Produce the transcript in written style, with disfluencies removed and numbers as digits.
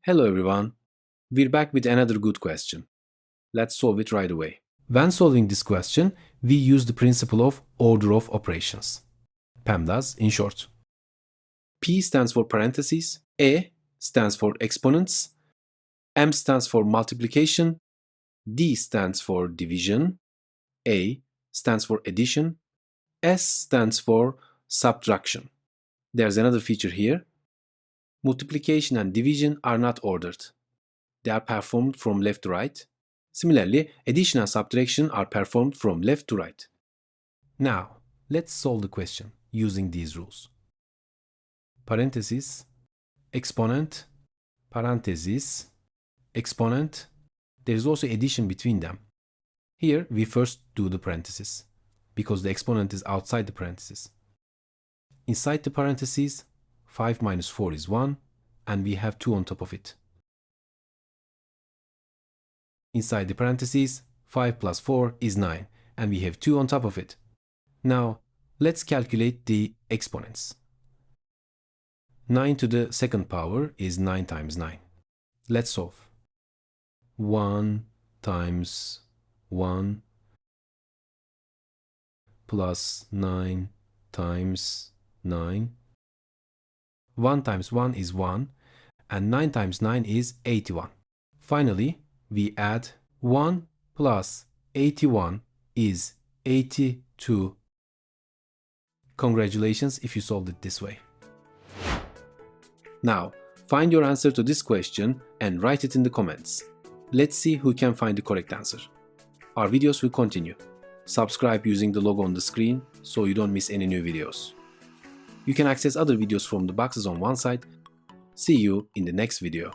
Hello everyone, we're back with another good question. Let's solve it right away. When solving this question, we use the principle of order of operations. PEMDAS in short. P stands for parentheses, E stands for exponents, M stands for multiplication, D stands for division, A stands for addition, S stands for subtraction. There's another feature here. Multiplication and division are not ordered. They are performed from left to right. Similarly, addition and subtraction are performed from left to right. Now, let's solve the question using these rules. Parenthesis, exponent, parenthesis, exponent. There is also addition between them. Here, we first do the parenthesis, because the exponent is outside the parenthesis. Inside the parentheses, 5 minus 4 is 1, and we have 2 on top of it. Inside the parentheses, 5 plus 4 is 9, and we have 2 on top of it. Now, let's calculate the exponents. 9 to the second power is 9 times 9. Let's solve. 1 times 1 plus 9 times 9. 1 times 1 is 1, and 9 times 9 is 81. Finally, we add 1 plus 81 is 82. Congratulations if you solved it this way. Now, find your answer to this question and write it in the comments. Let's see who can find the correct answer. Our videos will continue. Subscribe using the logo on the screen so you don't miss any new videos. You can access other videos from the boxes on one side. See you in the next video.